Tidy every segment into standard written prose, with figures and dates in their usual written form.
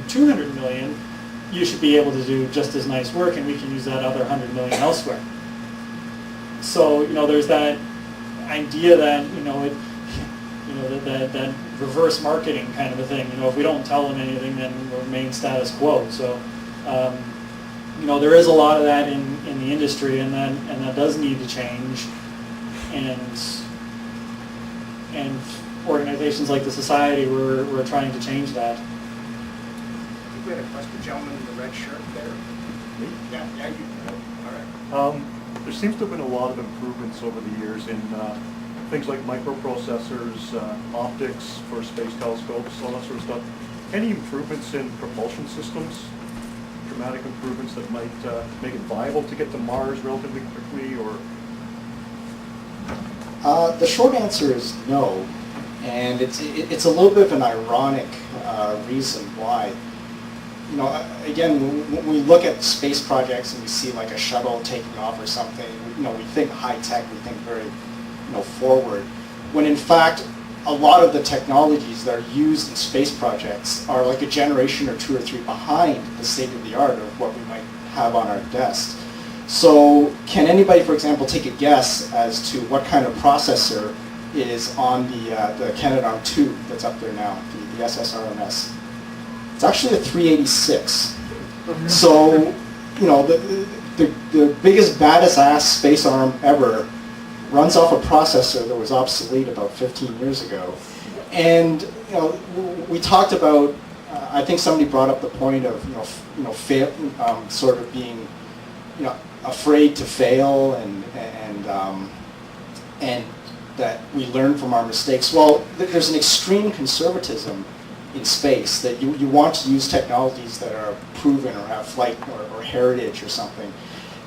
200 million, you should be able to do just as nice work, and we can use that other 100 million elsewhere. So, you know, there's that idea that, you know, that reverse marketing kind of a thing. You know, if we don't tell them anything, then we'll remain status quo. So, you know, there is a lot of that in the industry, and that does need to change. And organizations like the Society, we're trying to change that. I think we had a question, the gentleman in the red shirt there. Me? Yeah, you. All right. There seems to have been a lot of improvements over the years in things like microprocessors, optics for space telescopes, all that sort of stuff. Any improvements in propulsion systems? Dramatic improvements that might make it viable to get to Mars relatively quickly, or? The short answer is no, and it's a little bit of an ironic reason why. You know, again, when we look at space projects and we see like a shuttle taking off or something, you know, we think high tech, we think very, you know, forward. When in fact, a lot of the technologies that are used in space projects are like a generation or two or three behind the state of the art of what we might have on our desks. So can anybody, for example, take a guess as to what kind of processor is on the Canadarm2 that's up there now, the SSRMS? It's actually a 386. So, you know, the biggest, baddest ass space arm ever runs off a processor that was obsolete about 15 years ago. And, you know, we talked about, I think somebody brought up the point of, sort of being, you know, afraid to fail and that we learn from our mistakes. Well, there's an extreme conservatism in space that you want to use technologies that are proven or have flight or heritage or something,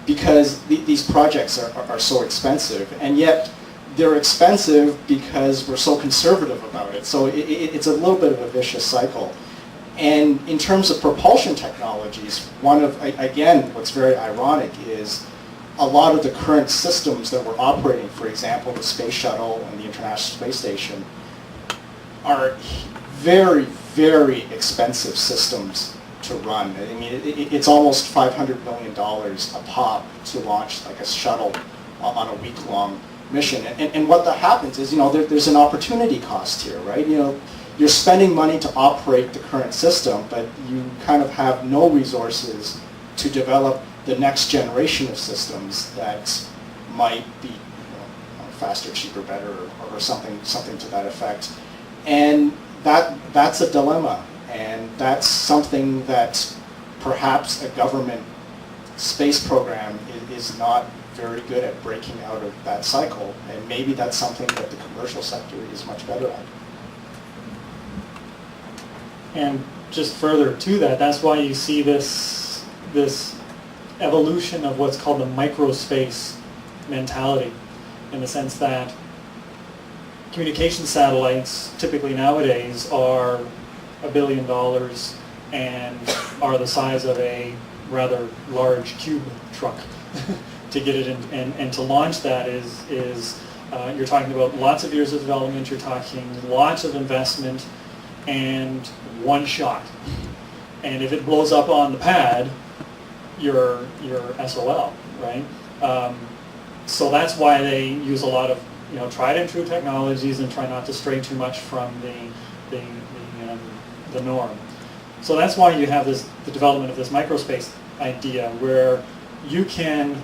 because these projects are so expensive, and yet they're expensive because we're so conservative about it. So it's a little bit of a vicious cycle. And in terms of propulsion technologies, again, what's very ironic is a lot of the current systems that we're operating, for example, the Space Shuttle and the International Space Station, are very, very expensive systems to run. I mean, it's almost $500 million a pop to launch like a shuttle on a week-long mission. And what that happens is, you know, there's an opportunity cost here, right? You know, you're spending money to operate the current system, but you kind of have no resources to develop the next generation of systems that might be, you know, faster, cheaper, better, or something to that effect. And that's a dilemma, and that's something that perhaps a government space program is not very good at breaking out of that cycle, and maybe that's something that the commercial sector is much better at. And just further to that, that's why you see this evolution of what's called the microspace mentality, in the sense that communication satellites typically nowadays are $1 billion and are the size of a rather large cube truck. To get it in, and to launch that is you're talking about lots of years of development, you're talking lots of investment, and one shot. And if it blows up on the pad, you're SOL, right? So that's why they use a lot of, you know, tried and true technologies and try not to stray too much from the norm. So that's why you have the development of this microspace idea, where you can,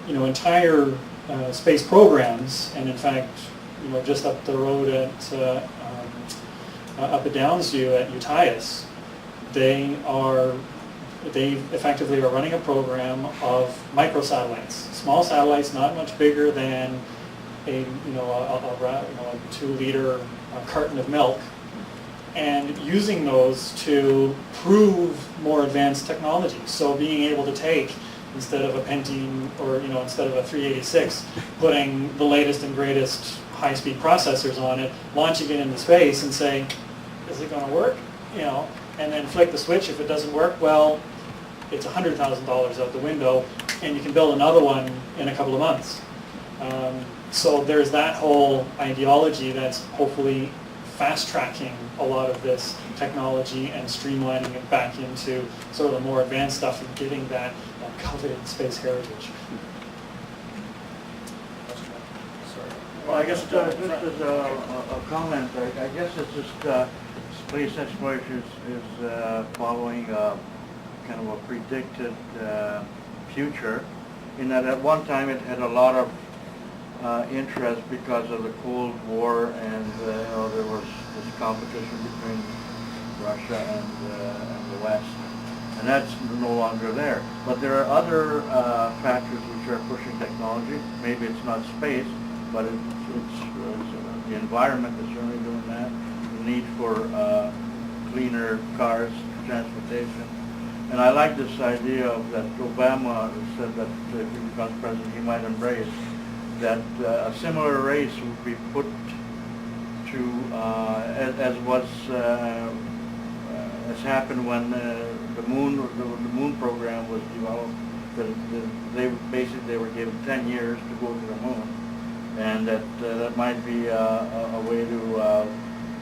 you know, entire space programs, and in fact, you know, just up the road at up at Downsview at UTIUS, they effectively are running a program of microsatellites, small satellites, not much bigger than a 2-liter carton of milk, and using those to prove more advanced technologies. So being able to take, instead of a Pentium or, you know, instead of a 386, putting the latest and greatest high-speed processors on it, launching it into space and saying, is it going to work? You know, and then flick the switch. If it doesn't work, well, it's $100,000 out the window, and you can build another one in a couple of months. So there's that whole ideology that's hopefully fast-tracking a lot of this technology and streamlining it back into sort of the more advanced stuff and getting that coveted space heritage. Sorry. Well, I guess just as a comment, I guess it's just space exploration is following kind of a predicted future, in that at one time it had a lot of interest because of the Cold War, and there was this competition between Russia and the West, and that's no longer there. But there are other factors which are pushing technology. Maybe it's not space, but it's the environment is certainly doing that. The need for cleaner cars, transportation. And I like this idea of that Obama said that if he becomes president, he might embrace that a similar race would be put to, as was, as happened when the moon program was developed. They were given 10 years to go to the moon, and that might be a way to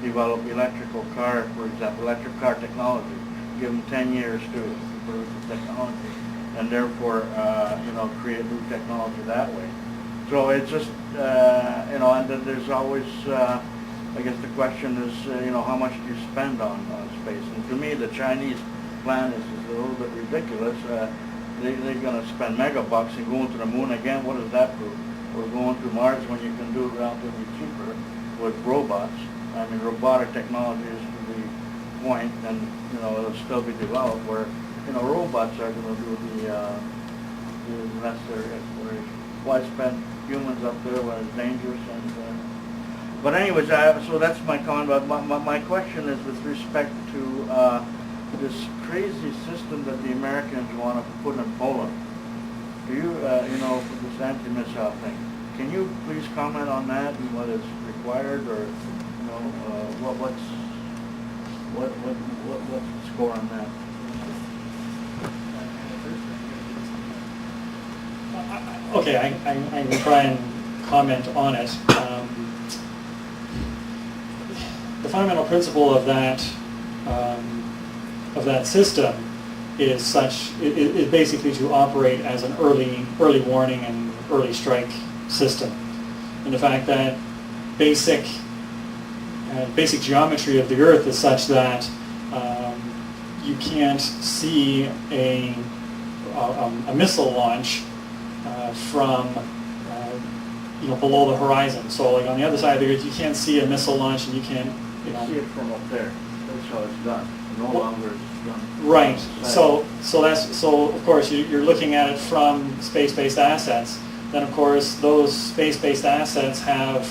develop electrical car, for example, electric car technology. Give them 10 years to improve the technology, and therefore, create new technology that way. So it's just, and then there's always, I guess the question is, how much do you spend on space? And to me, the Chinese plan is a little bit ridiculous. They're going to spend megabucks and going to the moon again. What does that prove? We're going to Mars when you can do it relatively cheaper with robots. I mean, robotic technology is to the point, and it'll still be developed where robots are going to do the necessary exploration. Why spend humans up there when it's dangerous? And but anyways, so that's my comment. But my question is with respect to this crazy system that the Americans want to put in Poland. Do you, for this anti-missile thing? Can you please comment on that and what is required, or what's the score on that? Okay, I can try and comment on it. The fundamental principle of that system is such is basically to operate as an early warning and early strike system, and the fact that basic geometry of the Earth is such that you can't see a missile launch from below the horizon. So like on the other side of the Earth, you can't see a missile launch, and you can't See it from up there. That's how it's done. No longer it's done. Right. So of course you're looking at it from space-based assets. Then of course those space-based assets have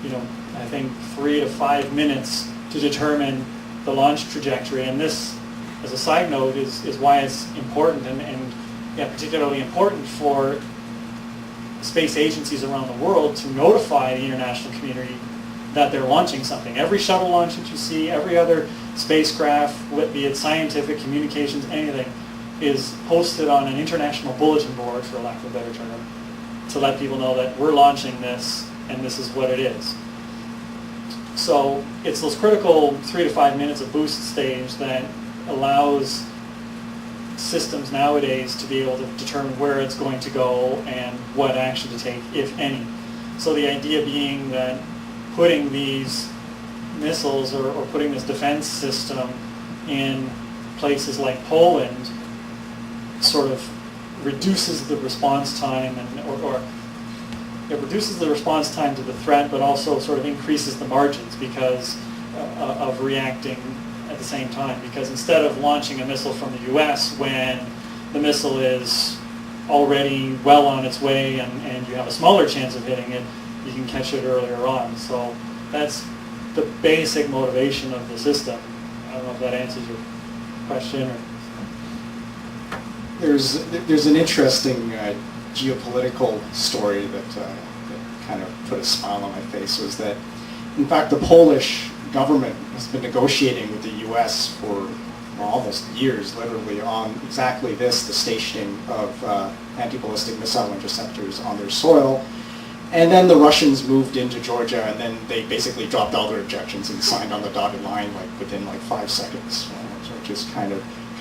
I think 3 to 5 minutes to determine the launch trajectory. And this, as a side note, is why it's important and particularly important for space agencies around the world to notify the international community that they're launching something. Every shuttle launch that you see, every other spacecraft, be it scientific, communications, anything, is posted on an international bulletin board, for lack of a better term, to let people know that we're launching this and this is what it is. So it's those critical 3 to 5 minutes of boost stage that allows systems nowadays to be able to determine where it's going to go and what action to take, if any. So the idea being that putting these missiles or putting this defense system in places like Poland sort of reduces the response time or it reduces the response time to the threat, but also sort of increases the margins because of reacting at the same time. Because instead of launching a missile from the U.S. when the missile is already well on its way and you have a smaller chance of hitting it, you can catch it earlier on. So that's the basic motivation of the system. I don't know if that answers your question. There's an interesting geopolitical story that kind of put a smile on my face, was that, in fact, the Polish government has been negotiating with the U.S. for almost years, literally, on exactly this, the stationing of anti-ballistic missile interceptors on their soil. And then the Russians moved into Georgia, and then they basically dropped all their objections and signed on the dotted line like within like 5 seconds, which is kind of